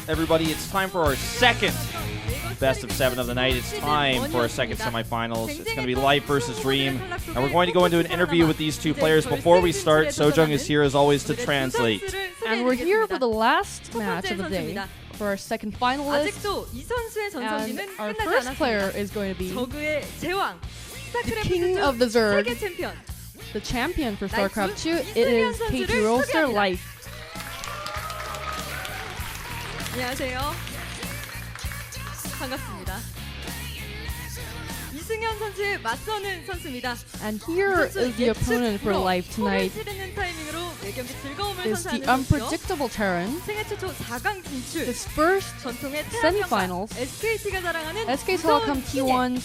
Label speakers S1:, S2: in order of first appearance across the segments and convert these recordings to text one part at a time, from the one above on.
S1: everybody. It's time for our second best of 7 of the night. It's time for our second semifinals. It's going to be Life versus Dream. And we're going to go into an interview with these two players. Before we start, Sojung is here as always to translate.
S2: And we're here for the last match of the day, for our second finalist. And our first player is going to be the king of the Zerg, the champion for StarCraft 2. It is KT Rolster Life.
S3: 안녕하세요. 반갑습니다. 이승현 선수의 맞서는 선수입니다.
S2: And here is the opponent for Life tonight. Is the unpredictable Terran.
S3: 생애 최초 4강 진출.
S2: His first semifinals.
S3: SKT가 자랑하는
S2: SK Telecom T1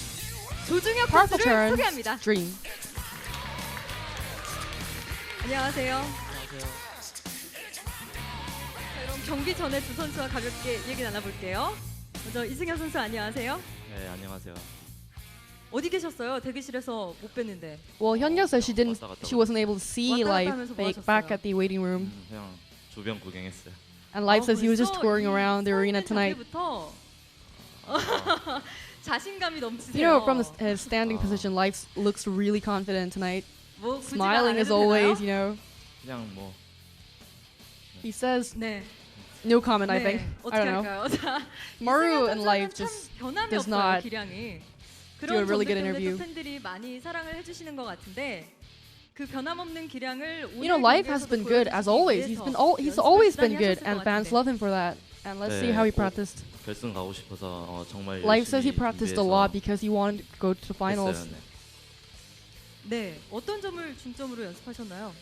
S3: 조중혁
S2: Powerful
S3: 선수를
S2: Terran
S3: 소개합니다.
S2: Dream.
S3: 안녕하세요. 그럼 경기 전에 두 선수와 가볍게 얘기 나눠볼게요. 먼저 이승현 선수 안녕하세요.
S4: 네, 안녕하세요.
S3: 어디 계셨어요? 대기실에서 못 뵀는데.
S2: Well, Hyunyo says she wasn't able to see Life back at the waiting room.
S4: 그냥 주변 구경했어요.
S2: And Life says he was just touring around the arena tonight.
S3: 자신감이 넘치세요.
S2: You know, from his standing position, Life looks really confident tonight. Smiling as always, you know.
S4: 그냥 뭐
S2: He says
S3: 네.
S2: no comment, I think.
S3: 어떻게
S2: I don't know.
S3: 할까요? 자,
S2: Maru and Life just
S3: 변함이
S2: does
S3: 없어요,
S2: not
S3: 기량이.
S2: do a
S3: 그런
S2: really good
S3: 점들 때문에
S2: interview.
S3: 또 팬들이 많이 사랑을 해주시는 것 같은데 그 변함없는 기량을
S2: You know, Life has been good as always. He's always been good, and fans love him for that. And let's see how he practiced.
S4: 결승 가고 싶어서 정말
S2: Life says he
S4: 열심히
S2: practiced a lot because he wanted to go to the finals.
S4: 했어요,
S3: 네, 어떤 점을 중점으로 연습하셨나요?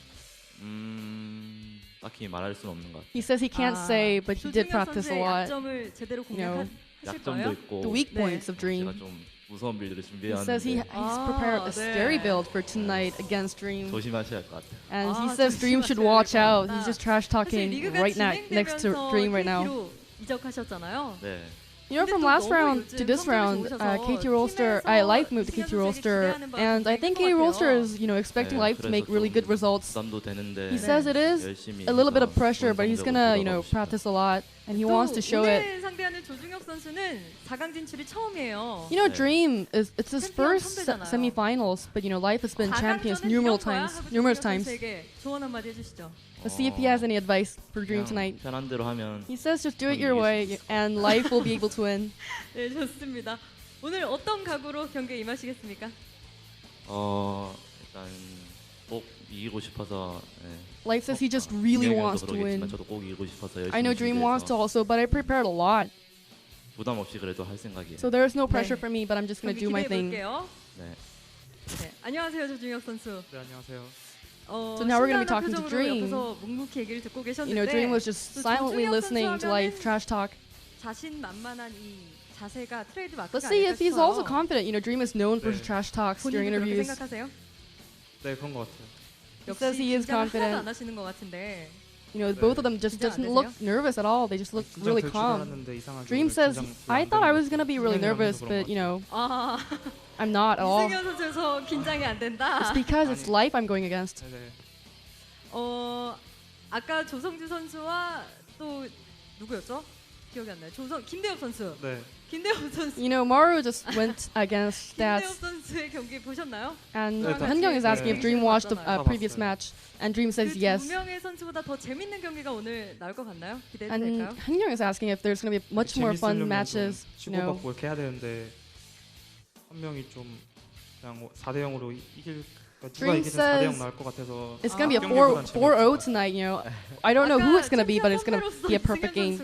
S4: 딱히 말할 수는 없는 것 같아요.
S2: He says he can't say, but he did practice a lot.
S3: 약점을 제대로
S2: You know,
S3: 공략하실
S4: 약점도
S3: 거예요?
S4: 있고
S2: The weak
S3: 네.
S2: points of Dream.
S4: 제가 좀 무서운 빌드를
S2: He says he's
S4: 준비해왔는데
S2: prepared a
S3: 네.
S2: scary build for tonight against Dream.
S4: 조심하셔야 할 것 같아요.
S2: And he
S3: 아,
S2: says Dream should watch out. He's just trash
S3: 사실
S2: talking
S3: 리그가
S2: right next to Dream right now.
S3: KT로 이적하셨잖아요.
S4: 네.
S2: You know, from last round to this round, KT Rolster, Life moved to KT Rolster, and I think KT Rolster is, you know, expecting Life to make really good results.
S4: 부담도 되는데
S2: He says it is
S4: 열심히
S2: a little bit of
S4: 해서
S2: pressure,
S4: 좋은
S2: but he's
S4: 성적으로
S2: gonna, you know,
S4: 돌아가고 싶어요.
S2: practice a lot, and he wants to show it.
S3: 오늘 상대하는 조중혁 선수는 4강 진출이 처음이에요.
S2: You know,
S4: 네.
S2: Dream is it's his first
S3: 선배잖아요.
S2: semifinals, but you know, Life has been
S3: 4강
S2: champions
S3: 전엔
S2: numerous
S3: 이런 거야
S2: times.
S3: 하고
S2: Numerous
S3: 조중혁
S2: times.
S3: 선수에게 조언 한마디 해주시죠.
S2: Let's see if he has any advice for Dream
S4: 그냥
S2: tonight.
S4: 편한 대로 하면
S2: He says just do it your way, and Life will be able to win.
S3: 네, 좋습니다. 오늘 어떤 각오로 경기에 임하시겠습니까?
S4: 일단 꼭 이기고 싶어서
S2: Life says he just really wants to win.
S4: 저도 꼭 이기고 싶어서 열심히
S2: I know Dream wants to
S4: 준비해서
S2: also, but I prepared a lot.
S4: 부담 없이 그래도 할 생각이에요.
S2: So there's no pressure for me, but I'm just gonna
S3: 경기
S2: do my
S3: 기대해
S2: thing.
S3: 볼게요.
S4: 네.
S3: 네, 안녕하세요, 조중혁 선수.
S5: 네, 안녕하세요.
S2: So now we're gonna be talking to
S3: 표정으로
S2: Dream.
S3: 옆에서 묵묵히 얘기를 듣고 계셨는데
S2: You know, Dream was just silently listening to Life trash talk.
S3: 자신만만한 이 자세가 트레이드 마크가
S2: Let's see
S3: 아닐까
S2: if he's also
S3: 싶어요.
S2: confident. You know, Dream is known for his
S5: 네.
S2: trash talks during
S3: 본인도 그렇게
S2: interviews.
S3: 생각하세요?
S5: 네, 그런 것 같아요.
S2: He says he is
S3: 긴장을 하나도
S2: confident.
S3: 안 하시는 것 같은데.
S2: You know, both of them just
S3: 긴장 안
S2: doesn't look
S3: 되세요?
S2: nervous at all. They just look really
S5: 긴장될 줄
S2: calm.
S5: 알았는데 이상하게
S2: Dream
S5: 오늘
S2: says,
S5: 긴장
S2: I
S5: 별로 안
S2: thought I
S5: 되는
S2: was
S5: 것
S2: gonna be really
S5: 같아요.
S2: nervous,
S5: 그런 것
S2: but you know,
S3: 아,
S2: I'm not at all.
S3: 이승현 선수에서 긴장이 안 된다.
S2: It's because it's Life I'm going against.
S5: 네,
S3: 아까 조성주 선수와 또 누구였죠? 기억이 안 나요. 김대엽 선수.
S5: 네.
S3: 김대엽 선수.
S2: You know, Maru just went against
S3: 김대엽
S2: Stats,
S3: 선수의 경기 보셨나요?
S2: and
S5: 네,
S2: Hyunyoung is asking if Dream watched the previous
S5: 봤어요.
S2: match, and Dream says
S3: 그
S2: yes.
S3: 두 명의 선수보다 더 재밌는 경기가 오늘 나올 것 같나요? 기대해도
S2: And
S3: 될까요?
S2: Hyunyoung is asking if there's going to be much more fun matches. You know,
S5: 치고받고 이렇게 해야 되는데 한 명이 좀 그냥 4대 0으로 이길 누가
S2: Dream
S5: 이기든 4대 0
S2: says
S5: 나올 것 같아서
S2: it's going to be a
S5: 경기보단
S2: 4-0 tonight. You know, I don't know who it's going to be, but it's going to be a perfect game.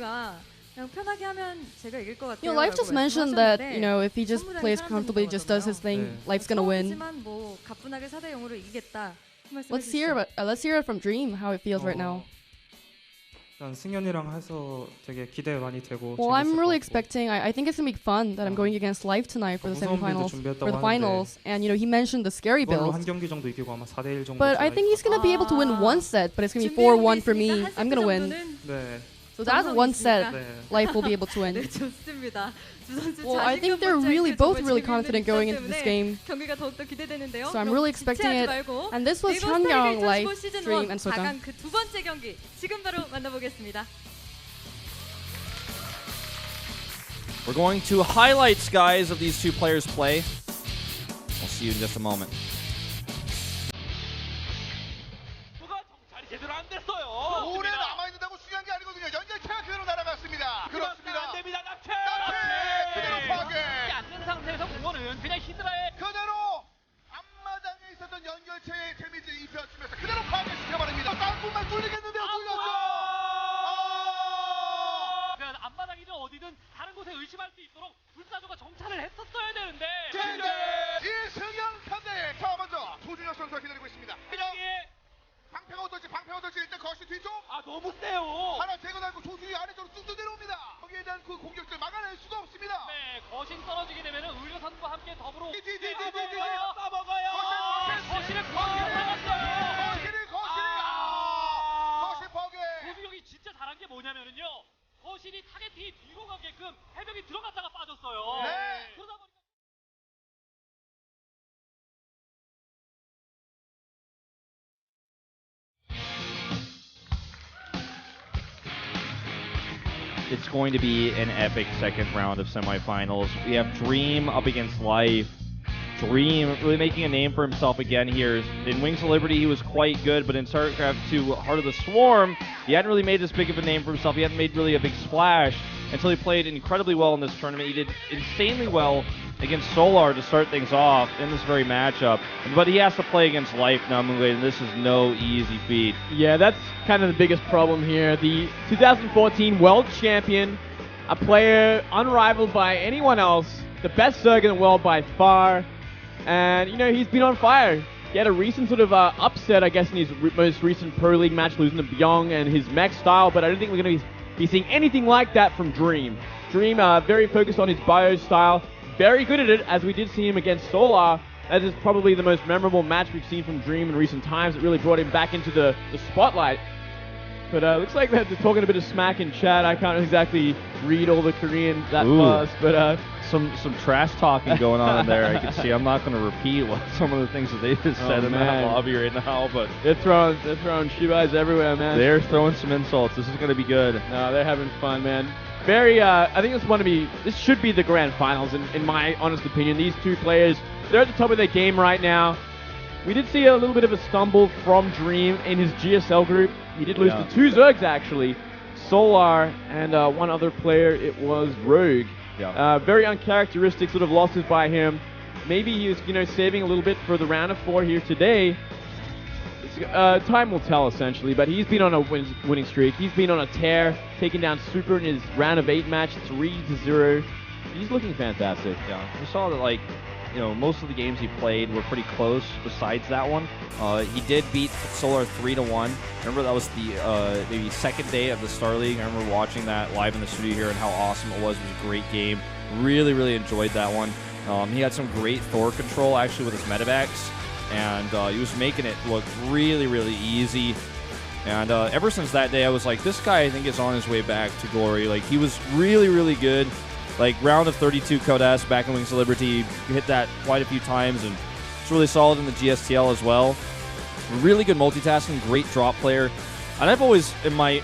S3: 그냥 편하게 하면 제가 이길 것 같아요.
S2: You know, Life just mentioned that, you know, if he just plays comfortably, just does his thing,
S5: 네.
S2: Life's gonna win.
S3: 하지만 뭐 가뿐하게 4대 0으로 이기겠다.
S2: Let's hear it from Dream how it feels right now.
S5: 일단 승현이랑 해서 되게 기대 많이 되고
S2: Well, I'm
S5: 재밌을
S2: really
S5: 것 같고.
S2: expecting. I think it's gonna be fun that I'm going against Life tonight for the
S5: 무서운 빌드
S2: semifinals,
S5: 준비했다고
S2: for the
S5: 하는데
S2: finals. And you know, he mentioned the scary
S5: 이걸로
S2: build,
S5: 한 경기 정도 이기고 아마 4대 1 정도.
S2: but I think he's gonna be able to win one set, but it's gonna be 4-1 for me. I'm gonna win.
S5: 네.
S2: So that's one set
S5: 네.
S2: Life will be able to win.
S3: 네, 좋습니다. 두 선수
S2: Well, I think
S3: 자신감
S2: they're
S3: 붙지
S2: really
S3: 않게
S2: both
S3: 정말
S2: really
S3: 재밌는
S2: confident going into this
S3: 때문에
S2: game.
S3: 경기가 더욱더 기대되는데요.
S2: So I'm
S3: 그럼
S2: really expecting
S3: 지체하지
S2: it.
S3: 말고
S2: And this was
S3: 네이버
S2: Hyunyoung,
S3: 스타일리그
S2: Life,
S3: 25 시즌
S2: Dream,
S3: 1
S2: and Sojung.
S3: 4강 그 두 번째 경기 지금 바로 만나보겠습니다.
S1: We're going to highlights, guys, of these two players play. We'll see you in just a moment.
S6: 오래 남아있는다고 중요한 게 아니거든요. 연결체가 그대로 날아갔습니다. 그렇습니다. 그대로 파괴.
S7: 않는 상태에서 그거는 그냥 히드라의
S6: 그대로 앞마당에 있었던 연결체의 데미지 입혀주면서 그대로 파괴시켜버립니다. 땅굴만 뚫리겠는데요. 뚫렸죠.
S7: 앞마당이든 어디든 다른 곳에 의심할 수 있도록 불사조가 정찰을 했었어야 되는데
S6: 이승현 편대. 자, 먼저 조준혁 선수가 기다리고 있습니다. 방패가 어떨지 일단 거시 뒤쪽.
S7: 너무 세요.
S6: 하나 제거하고 조준이 아래쪽으로 뚝뚝 내려옵니다. 거기에 대한 그 공격들 막아낼 수가 없습니다.
S7: 네, 거신 떨어지게 되면 의료선과 함께 더불어
S6: 먹어요.
S7: 거신을 구하기로
S6: 거시 파괴.
S7: 조준혁이 진짜 잘한 게 뭐냐면은요. 거신이 타겟이 뒤로 가게끔 해병이 들어갔다가 빠졌어요.
S6: 네.
S7: 그러다 보니까
S1: It's going to be an epic second round of semifinals. We have Dream up against Life. Dream really making a name for himself again here. In Wings of Liberty, he was quite good, but in StarCraft 2, Heart of the Swarm, he hadn't really made as big of a name for himself. He hadn't made really a big splash until he played incredibly well in this tournament. He did insanely well against Solar to start things off in this very matchup. But he has to play against Life now, and this is no easy feat.
S8: Yeah, that's kind of the biggest problem here. The 2014 World Champion, a player unrivaled by anyone else, the best Zerg in the world by far. And, you know, he's been on fire. He had a recent sort of upset, I guess, in his most recent Pro League match, losing to Byung and his mech style, but I don't think we're going to be seeing anything like that from Dream. Dream, very focused on his bio style, very good at it, as we did see him against Solar. That is probably the most memorable match we've seen from Dream in recent times. It really brought him back into the spotlight. But looks like they're talking a bit of smack in chat. I can't exactly read all the Korean that fast, but
S1: some trash talking going on in there. I can see. I'm not going to repeat what some of the things that they just said in that lobby right now, but
S8: they're throwing shibais everywhere, man.
S1: They're throwing some insults. This is going to be good.
S8: No, they're having fun, man. Very, I think this should be the grand finals, in my honest opinion. These two players, they're at the top of their game right now. We did see a little bit of a stumble from Dream in his GSL group. He did lose to two Zergs, actually. Solar and one other player, it was Rogue.
S1: Yeah.
S8: Very uncharacteristic sort of losses by him. Maybe he was, saving a little bit for the round of 4 here today. Time will tell, essentially, but he's been on a winning streak. He's been on a tear, taking down Super in his round of 8 match, 3-0. He's looking fantastic.
S1: Yeah, we saw that, most of the games he played were pretty close besides that one. He did beat Solar 3-1. Remember that was the maybe second day of the Starleague. I remember watching that live in the studio here and how awesome it was. It was a great game. Really, really enjoyed that one. He had some great Thor control actually with his medevacs, and he was making it look really, really easy. And ever since that day, I was like, this guy I think is on his way back to glory. Like, he was really, really good. Like, round of 32 Codas back in Wings of Liberty, hit that quite a few times, and it's really solid in the GSTL as well. Really good multitasking, great drop player. And I've always, in my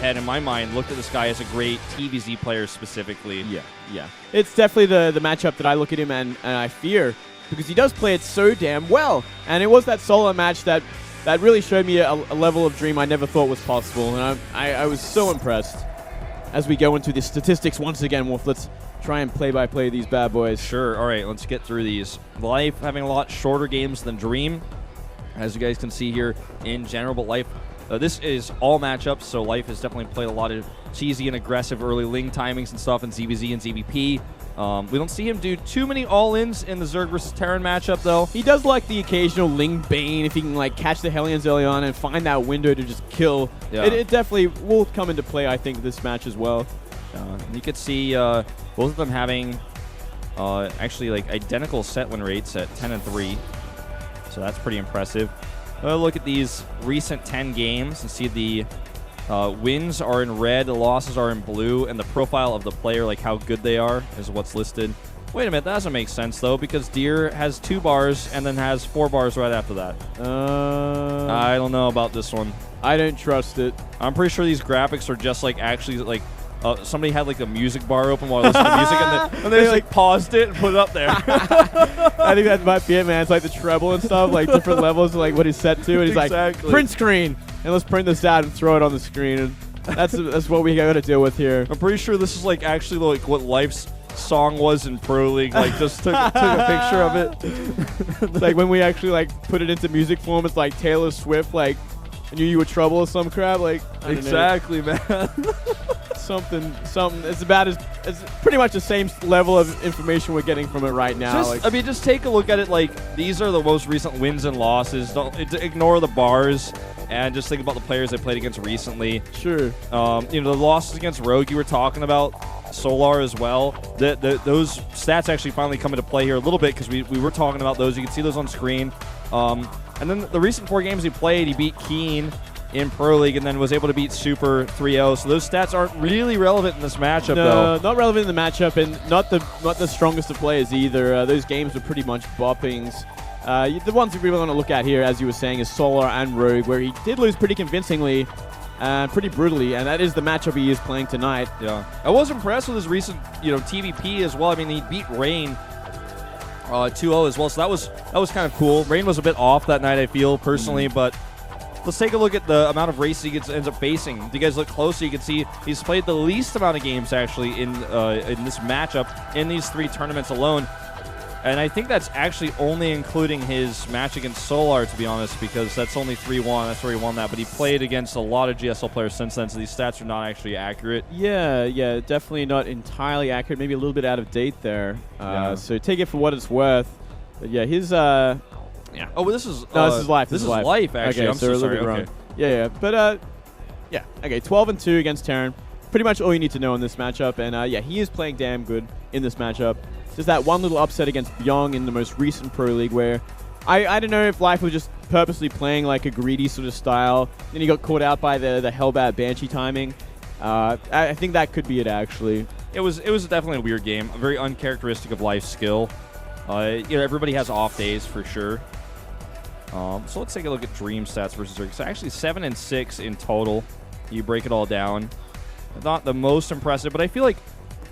S1: head, in my mind, looked at this guy as a great TVZ player specifically.
S8: Yeah. It's definitely the matchup that I look at him and I fear, because he does play it so damn well. And it was that solo match that really showed me a level of Dream I never thought was possible, and I was so impressed. As we go into the statistics once again, Wolf, let's try and play-by-play these bad boys.
S1: Sure. All right, let's get through these. Life having a lot shorter games than Dream, as you guys can see here in general, but Life, this is all matchups, so Life has definitely played a lot of cheesy and aggressive early Ling timings and stuff in ZBZ and ZBP. We don't see him do too many all-ins in the Zerg versus Terran matchup, though.
S8: He does like the occasional Ling Bane if he can catch the Hellions early on and find that window to just kill. Yeah. It definitely will come into play, I think, this match as well.
S1: You could see both of them having actually identical set win rates at 10-3, so that's pretty impressive. Look at these recent 10 games and see the wins are in red, the losses are in blue, and the profile of the player, like how good they are, is what's listed. Wait a minute, that doesn't make sense, though, because Deer has 2 bars and then has 4 bars right after that. I don't know about this one.
S8: I don't trust it.
S1: I'm pretty sure these graphics are just actually somebody had like a music bar open while listening to music, and they like paused it and put it up there.
S8: I think that might be it, man. It's like the treble and stuff, like different levels of like what he's set to, and he's like, print screen, and let's print this out and throw it on the screen. And that's what we got to deal with here.
S1: I'm pretty sure this is like actually like what Life's song was in Pro League. Like just took a picture of it.
S8: It's like when we actually like put it into music form, it's like Taylor Swift, like I knew you were trouble or some crap. Like
S1: exactly, man.
S8: something. It's about it's pretty much the same level of information we're getting from it right now.
S1: I mean, just take a look at it. Like these are the most recent wins and losses. Don't ignore the bars and just think about the players they played against recently.
S8: Sure.
S1: The losses against Rogue you were talking about, Solar as well. Those stats actually finally come into play here a little bit because we were talking about those. You can see those on screen. And then the recent 4 games he played, he beat Keen in Pro League and then was able to beat Super 3-0. So those stats aren't really relevant in this matchup, though.
S8: No, not relevant in the matchup, and not the strongest of players either. Those games were pretty much boppings. The ones we really want to look at here, as you were saying, is Solar and Rogue, where he did lose pretty convincingly and pretty brutally, and that is the matchup he is playing tonight.
S1: Yeah, I was impressed with his recent, TVP as well. I mean, he beat Rain 2-0 as well, so that was kind of cool. Rain was a bit off that night, I feel personally, but let's take a look at the amount of races he ends up facing. If you guys look closer, you can see he's played the least amount of games actually in this matchup in these 3 tournaments alone. And I think that's actually only including his match against Solar, to be honest, because that's only 3-1. That's where he won that. But he played against a lot of GSL players since then, so these stats are not actually accurate.
S8: Yeah, definitely not entirely accurate. Maybe a little bit out of date there. So take it for what it's worth. But yeah, his...
S1: Yeah. Oh, well, this is...
S8: No, this is life.
S1: This is life, actually.
S8: Okay,
S1: I'm so sorry.
S8: Okay.
S1: Wrong.
S8: Yeah. But, yeah. Okay, 12-2 against Terran. Pretty much all you need to know in this matchup. And, yeah, he is playing damn good in this matchup. Just that one little upset against Byung in the most recent Pro League where I don't know if Life was just purposely playing like a greedy sort of style. Then he got caught out by the Hellbat Banshee timing. I think that could be it, actually.
S1: It was definitely a weird game. Very uncharacteristic of Life's skill. Everybody has off days for sure. So let's take a look at Dream stats versus Rick. So actually 7-6 in total. You break it all down. Not the most impressive, but I feel like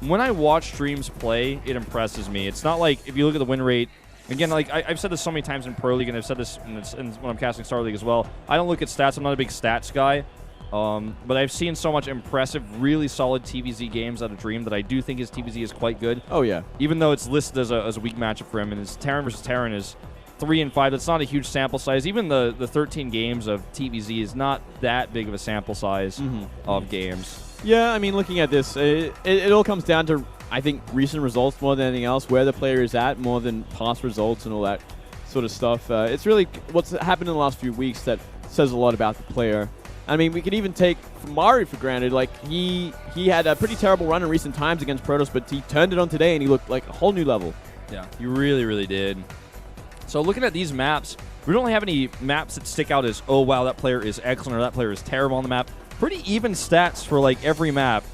S1: when I watch Dreams play, it impresses me. It's not like if you look at the win rate. Again, like I've said this so many times in Pro League, and I've said this when I'm casting Starleague as well. I don't look at stats. I'm not a big stats guy. But I've seen so much impressive, really solid TVZ games out of Dream that I do think his TVZ is quite good.
S8: Oh, yeah.
S1: Even though it's listed as a weak matchup for him, and his Terran versus Terran is 3-5. That's not a huge sample size. Even the 13 games of TVZ is not that big of a sample size of games.
S8: Yeah, I mean, looking at this, it all comes down to, I think, recent results more than anything else, where the player is at more than past results and all that sort of stuff. It's really what's happened in the last few weeks that says a lot about the player. I mean, we could even take Mari for granted. Like, he had a pretty terrible run in recent times against Protoss, but he turned it on today and he looked like a whole new level.
S1: Yeah, he really, really did. So looking at these maps, we don't have any maps that stick out as, oh, wow, that player is excellent or that player is terrible on the map. Pretty even stats for, like, every map.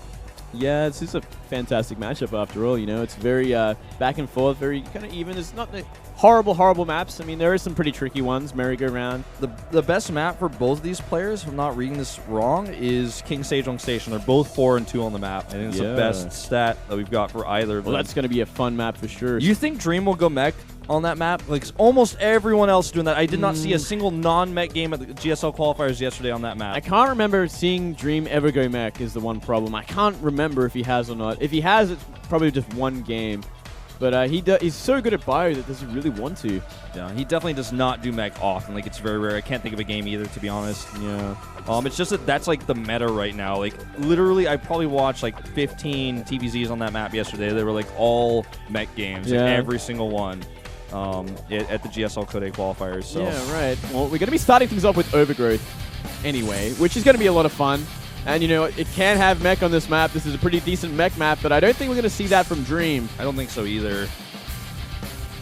S8: Yeah, it's just a fantastic matchup after all, It's very back and forth, very kind of even. It's not the horrible maps. I mean, there are some pretty tricky ones, merry-go-round.
S1: The best map for both of these players, if I'm not reading this wrong, is King Sejong Station. They're both 4-2 on the map. I think it's the best stat that we've got for either of them.
S8: Well, that's going to be a fun map for sure.
S1: You think Dream will go mech on that map? Like, almost everyone else doing that. I did not see a single non-mech game at the GSL qualifiers yesterday on that map.
S8: I can't remember seeing Dream ever go mech is the one problem. I can't remember if he has or not. If he has, it's probably just one game. But he's so good at bio that does he really want to?
S1: Yeah, he definitely does not do mech often. Like, it's very rare. I can't think of a game either, to be honest.
S8: Yeah.
S1: It's just that's like the meta right now. Like, literally, I probably watched like 15 TVZs on that map yesterday. They were like all mech games, like every single one. At the GSL Code A qualifiers. So.
S8: Yeah, right. Well, we're going to be starting things off with Overgrowth anyway, which is going to be a lot of fun. And, it can have mech on this map. This is a pretty decent mech map, but I don't think we're going to see that from Dream.
S1: I don't think so either.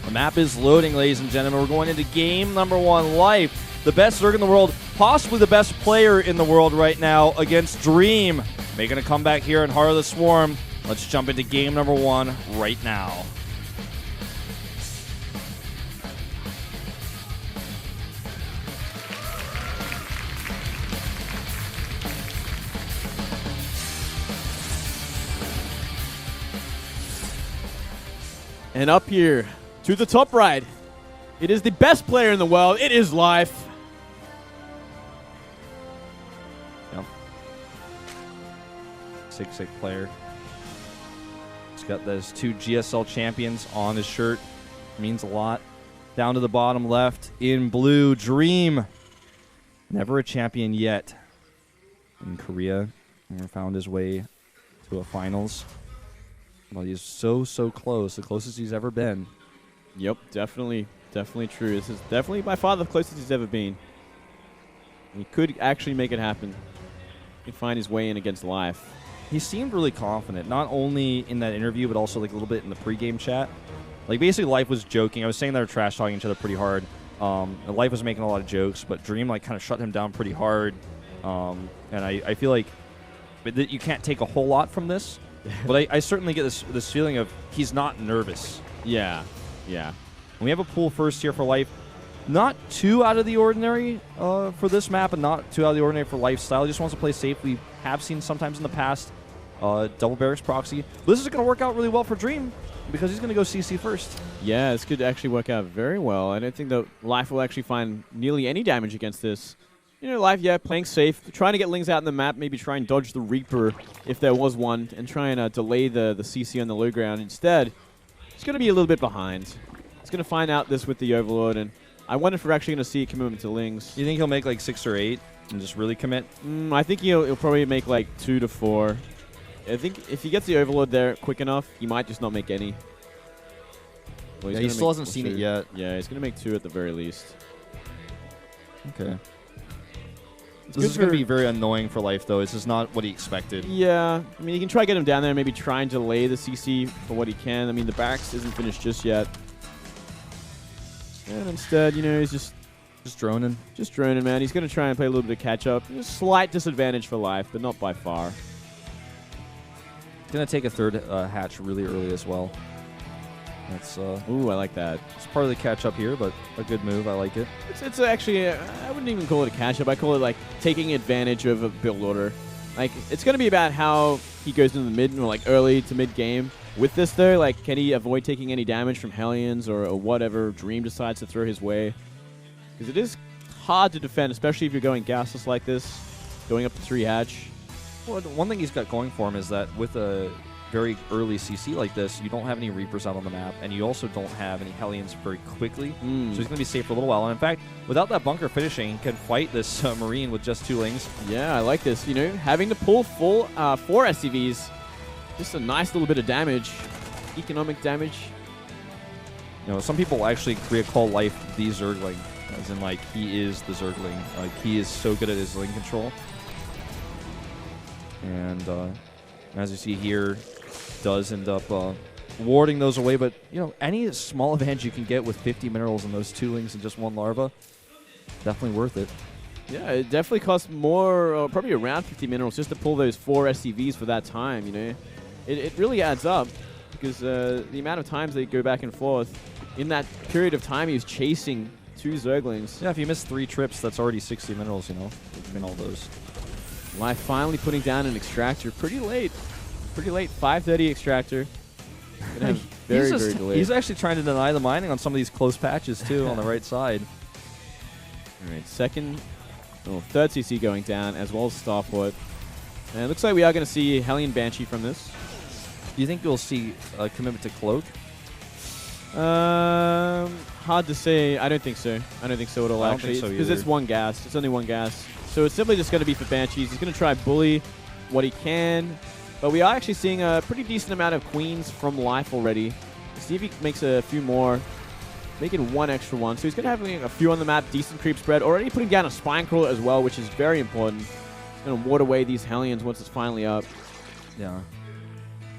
S1: The map is loading, ladies and gentlemen. We're going into game number 1, Life. The best Zerg in the world, possibly the best player in the world right now against Dream. Making a comeback here in Heart of the Swarm. Let's jump into game number 1 right now.
S8: And up here to the top right, it is the best player in the world. It is Life.
S1: Yep. Sick player. He's got those 2 GSL champions on his shirt. Means a lot. Down to the bottom left in blue, Dream. Never a champion yet in Korea. Never found his way to a finals. Well, he's so close. The closest he's ever been.
S8: Yep, definitely true. This is definitely by far the closest he's ever been. He could actually make it happen. He could find his way in against Life.
S1: He seemed really confident, not only in that interview, but also like a little bit in the pregame chat. Like basically, Life was joking. I was saying they were trash talking each other pretty hard. Life was making a lot of jokes, but Dream like kind of shut him down pretty hard. And I feel like that you can't take a whole lot from this, but I certainly get this feeling of he's not nervous.
S8: Yeah.
S1: And we have a pool first here for Life. Not too out of the ordinary for this map, and not too out of the ordinary for Lifestyle. He just wants to play safe. We have seen sometimes in the past double barracks proxy. But this is going to work out really well for Dream because he's going to go CC first.
S8: Yeah, this could actually work out very well. I don't think that Life will actually find nearly any damage against this. You know, Life, yeah, playing safe, trying to get Lings out in the map, maybe try and dodge the Reaper if there was one, and try and delay the CC on the low ground. Instead, he's going to be a little bit behind. He's going to find out this with the Overlord, and I wonder if we're actually going to see a commitment to Lings.
S1: You think he'll make like 6 or 8 and just really commit?
S8: I think he'll probably make like 2 to 4. I think if he gets the Overlord there quick enough, he might just not make any. Well,
S1: he still hasn't seen it yet.
S8: Yeah, he's going to make 2 at the very least.
S1: Okay. This is going to be very annoying for Life, though. This is not what he expected.
S8: Yeah. I mean, you can try to get him down there and maybe try and delay the CC for what he can. I mean, the barracks isn't finished just yet. And instead, you know, he's just
S1: droning.
S8: Just droning, man. He's going to try and play a little bit of catch-up. A slight disadvantage for Life, but not by far.
S1: He's going to take a 3rd hatch really early as well. That's
S8: ooh, I like that.
S1: It's part of the catch-up here, but a good move. I like it.
S8: It's actually, I wouldn't even call it a catch-up. I call it, like, taking advantage of a build order. Like, it's going to be about how he goes into the mid, or, like, early to mid-game. With this, though, like, can he avoid taking any damage from Hellions or whatever Dream decides to throw his way? Because it is hard to defend, especially if you're going gasless like this, going up to 3 hatch.
S1: Well, the one thing he's got going for him is that with a very early CC like this, you don't have any Reapers out on the map, and you also don't have any Hellions very quickly. So he's going to be safe for a little while. And in fact, without that bunker finishing, he can fight this Marine with just 2 Lings.
S8: Yeah, I like this. You know, having to pull full 4 SCVs, just a nice little bit of damage, economic damage.
S1: You know, some people actually call Life the Zergling, as in like he is the Zergling. Like he is so good at his lane control. And as you see here, does end up warding those away. But, you know, any small advantage you can get with 50 minerals and those 2 Lings and just 1 larva, definitely worth it.
S8: Yeah, it definitely costs more, probably around 50 minerals just to pull those 4 SCVs for that time, you know. It really adds up because the amount of times they go back and forth, in that period of time he was chasing 2 Zerglings.
S1: Yeah, if you miss 3 trips, that's already 60 minerals, you know, between all those.
S8: Life finally putting down an Extractor pretty late. 5:30 Extractor. Gonna have very delayed.
S1: He's actually trying to deny the mining on some of these close patches, too, on the right side.
S8: All right, 3rd CC going down, as well as Starport. And it looks like we are going to see Hellion Banshee from this.
S1: Do you think you'll see a commitment to Cloak?
S8: Hard to say. I don't think so. I don't think so at all, actually. Because it's 1 gas. It's only 1 gas. So it's simply just going to be for Banshees. He's going to try bully what he can. But we are actually seeing a pretty decent amount of Queens from Life already. Let's see if he makes a few more. Making 1 extra one. So he's going to have a few on the map. Decent creep spread. Already putting down a Spine Crawler as well, which is very important. He's going to ward away these Hellions once it's finally up.
S1: Yeah.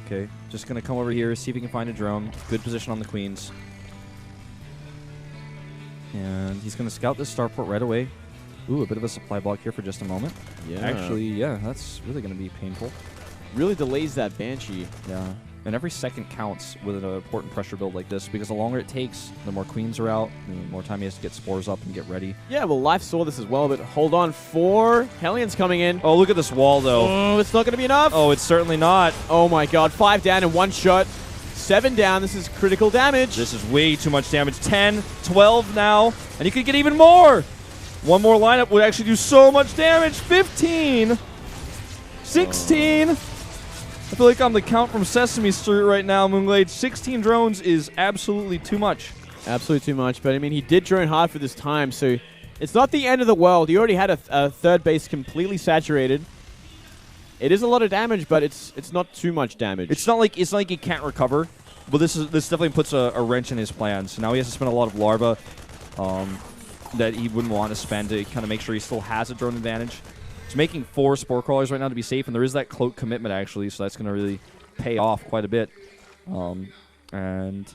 S1: Okay. Just going to come over here, see if he can find a drone. Good position on the Queens. And he's going to scout this starport right away. Ooh, a bit of a supply block here for just a moment.
S8: Yeah.
S1: Actually, yeah, that's really going to be painful.
S8: Really delays that Banshee.
S1: Yeah. And every second counts with an important pressure build like this, because the longer it takes, the more Queens are out, the more time he has to get spores up and get ready.
S8: Yeah, well, Life saw this as well, but hold on. 4 Hellions coming in.
S1: Oh, look at this wall, though.
S8: Oh, it's not going to be enough.
S1: Oh, it's certainly not.
S8: Oh, my God. 5 down in 1 shot. 7 down. This is critical damage.
S1: This is way too much damage. 10, 12 now, and he could get even more. One more lineup would actually do so much damage. 15, 16. I feel like I'm the Count from Sesame Street right now, Moonglade. 16 drones is absolutely too much.
S8: Absolutely too much, but I mean, he did drone hard for this time, so it's not the end of the world. He already had a third base completely saturated. It is a lot of damage, but it's not too much damage.
S1: It's not like he can't recover, but this definitely puts a wrench in his plans. So now he has to spend a lot of larva that he wouldn't want to spend to kind of make sure he still has a drone advantage. He's making 4 Spore Crawlers right now to be safe, and there is that cloak commitment actually, so that's going to really pay off quite a bit. And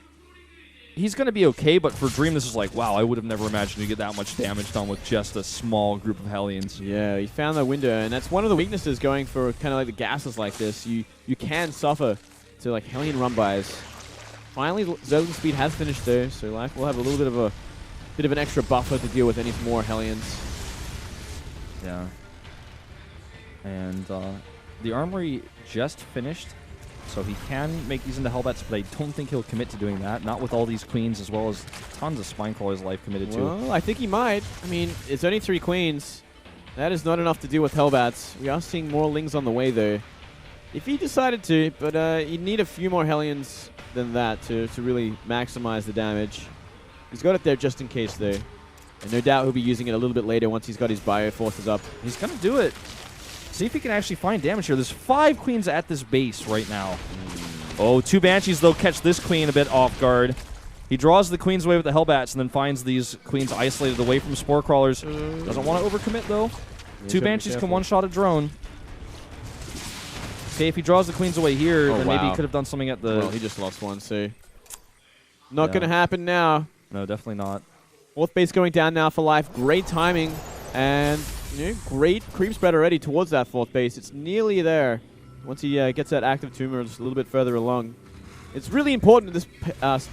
S1: he's going to be okay, but for Dream, this is like, wow, I would have never imagined you get that much damage done with just a small group of Hellions.
S8: Yeah, he found that window, and that's one of the weaknesses going for kind of like the gases like this. You can suffer to like Hellion run-bys. Finally, Zergling speed has finished though, so Life will have a little bit of an extra buffer to deal with any more Hellions.
S1: Yeah. And the Armory just finished, so he can make these into Hellbats, but I don't think he'll commit to doing that. Not with all these Queens, as well as tons of Spine Crawlers Life committed to.
S8: Well, I think he might. I mean, it's only 3 Queens. That is not enough to deal with Hellbats. We are seeing more Lings on the way, though. If he decided to, but he'd need a few more Hellions than that to really maximize the damage. He's got it there just in case, though. And no doubt he'll be using it a little bit later once he's got his Bio Forces up.
S1: He's going to do it. See if he can actually find damage here. There's 5 Queens at this base right now. Oh, 2 Banshees, though, catch this Queen a bit off guard. He draws the Queens away with the Hellbats and then finds these Queens isolated away from Spore Crawlers. Doesn't want to overcommit, though.
S8: Yeah,
S1: 2 Banshees can one-shot a drone. Okay, if he draws the Queens away here, then maybe he could have done something at the...
S8: Well, he just lost one, so... Not going to happen now.
S1: No, definitely not.
S8: 4th base going down now for Life. Great timing. And, you know, great creep spread already towards that 4th base. It's nearly there. Once he gets that active tumor just a little bit further along. It's really important in this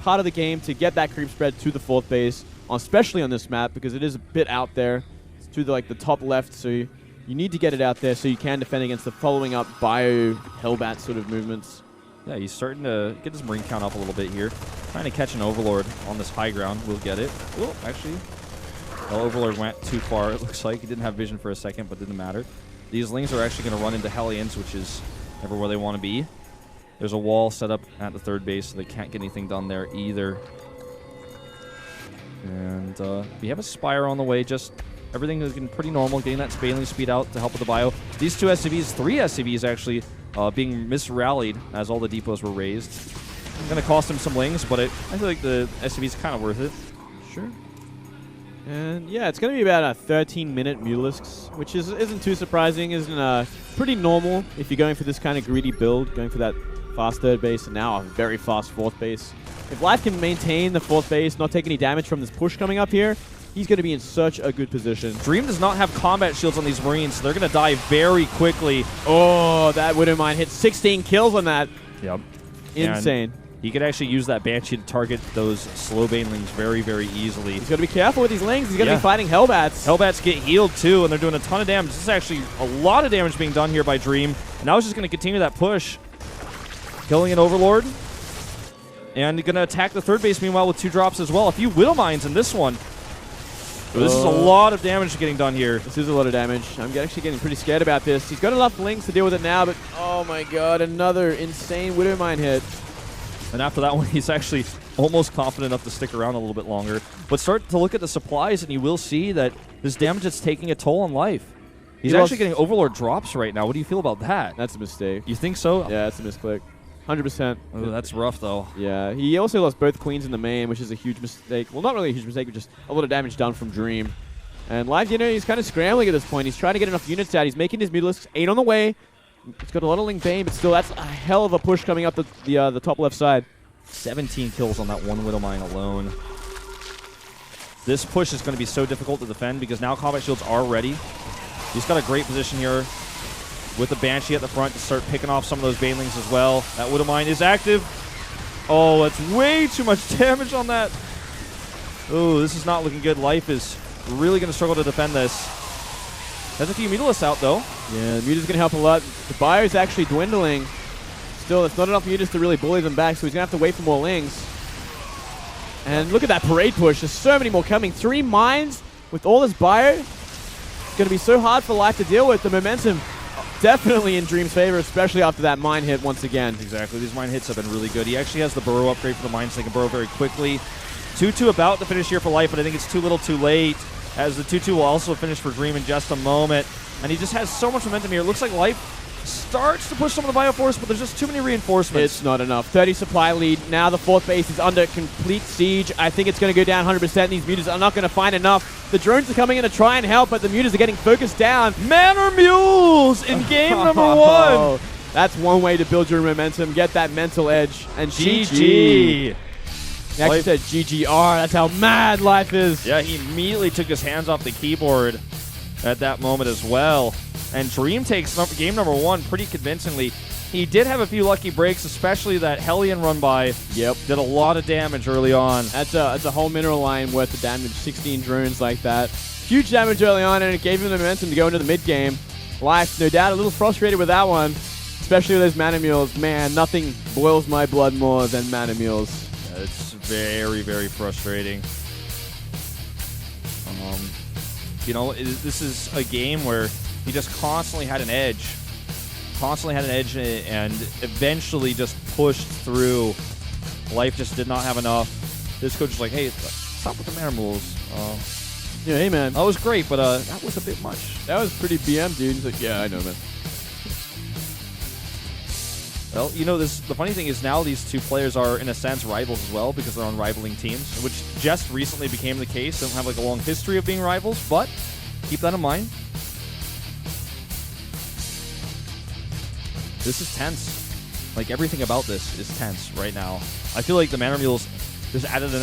S8: part of the game to get that creep spread to the 4th base, especially on this map, because it is a bit out there. It's to the top left, so you need to get it out there so you can defend against the following up Bio Hellbat sort of movements.
S1: Yeah, he's starting to get his Marine count up a little bit here. Trying to catch an Overlord on this high ground. We'll get it. Oh, actually, the Overlord went too far, it looks like. He didn't have vision for a second, but didn't matter. These Lings are actually going to run into Hellions, which is never where they want to be. There's a wall set up at the 3rd base, so they can't get anything done there either. And we have a Spire on the way. Just everything is looking pretty normal, getting that Spaling speed out to help with the Bio. These 2 SCVs, 3 SCVs actually, being misrallied as all the depots were raised. It's going to cost him some Lings, but I feel like the SCV is kind of worth it.
S8: Sure. And yeah, it's going to be about a 13-minute Mutalisks, which isn't too surprising, isn't pretty normal if you're going for this kind of greedy build, going for that fast 3rd base and now a very fast 4th base. If Life can maintain the 4th base, not take any damage from this push coming up here, he's going to be in such a good position.
S1: Dream does not have combat shields on these Marines, so they're going to die very quickly.
S8: Oh, that Widowmine hit 16 kills on that.
S1: Yep.
S8: Insane.
S1: And he could actually use that Banshee to target those slow Banelings very, very easily.
S8: He's got to be careful with these Lings. He's going to be fighting Hellbats.
S1: Hellbats get healed, too, and they're doing a ton of damage. This is actually a lot of damage being done here by Dream. And now he's just going to continue that push. Killing an Overlord. And going to attack the 3rd base, meanwhile, with 2 drops as well. A few Widowmines in this one. So this is a lot of damage getting done here.
S8: This is a lot of damage. I'm actually getting pretty scared about this. He's got enough Lings to deal with it now, but oh my god, another insane Widowmine hit.
S1: And after that one, he's actually almost confident enough to stick around a little bit longer. But start to look at the supplies, and you will see that this damage is taking a toll on Life. He's actually getting Overlord drops right now. What do you feel about that?
S8: That's a mistake.
S1: You think so?
S8: Yeah, that's a misclick. 100%.
S1: Oh, that's rough, though.
S8: Yeah, he also lost both Queens in the main, which is a huge mistake. Well, not really a huge mistake, but just a lot of damage done from Dream. And Live, you know, he's kind of scrambling at this point. He's trying to get enough units out. He's making his Mutalisks 8 on the way. It's got a lot of Ling Bane, but still, that's a hell of a push coming up the top left side.
S1: 17 kills on that one Widowmine alone. This push is going to be so difficult to defend because now combat shields are ready. He's got a great position here with the Banshee at the front to start picking off some of those Banelings as well. That Widowmine is active. Oh, that's way too much damage on that. Oh, this is not looking good. Life is really going to struggle to defend this. Has a few Mutalisks out, though.
S8: Yeah, the Muta's going to help a lot. The Bio's actually dwindling. Still, it's not enough mutas to really bully them back, so he's going to have to wait for more lings. And look at that parade push. There's so many more coming. 3 mines with all this bio. It's going to be so hard for Life to deal with. The momentum definitely in Dream's favor, especially after that mine hit once again.
S1: Exactly. These mine hits have been really good. He actually has the burrow upgrade for the mines, so they can burrow very quickly. 2-2 about to finish here for Life, but I think it's too little too late, as the 2-2 will also finish for Dream in just a moment. And he just has so much momentum here. It looks like Life starts to push some of the Bioforce, but there's just too many reinforcements.
S8: It's not enough. 30 supply lead. Now the 4th base is under complete siege. I think it's going to go down 100%. These mutas are not going to find enough. The drones are coming in to try and help, but the mutas are getting focused down.
S1: Manor Mules in game number 1.
S8: That's one way to build your momentum. Get that mental edge. And GG.
S1: GG.
S8: He actually said GGR. That's how mad Life is.
S1: Yeah, he immediately took his hands off the keyboard at that moment as well. And Dream takes game number 1 pretty convincingly. He did have a few lucky breaks, especially that Hellion run by.
S8: Yep.
S1: Did a lot of damage early on.
S8: That's a whole mineral line worth of damage. 16 drones like that. Huge damage early on, and it gave him the momentum to go into the mid game. Life, no doubt, a little frustrated with that one, especially with those mana mules. Man, nothing boils my blood more than mana mules.
S1: Yeah, it's very, very frustrating. You know, this is a game where he just constantly had an edge. And eventually just pushed through. Life just did not have enough. This coach was like, hey, stop with the mana mules.
S8: Yeah, hey, man.
S1: That was great, but that was a bit much.
S8: That was pretty BM, dude. He's like, yeah, I know, man.
S1: Well, you know, the funny thing is now these two players are, in a sense, rivals as well because they're on rivaling teams, which just recently became the case. They don't have like a long history of being rivals, but keep that in mind. This is tense. Like, everything about this is tense right now. I feel like the Manor Mules just added an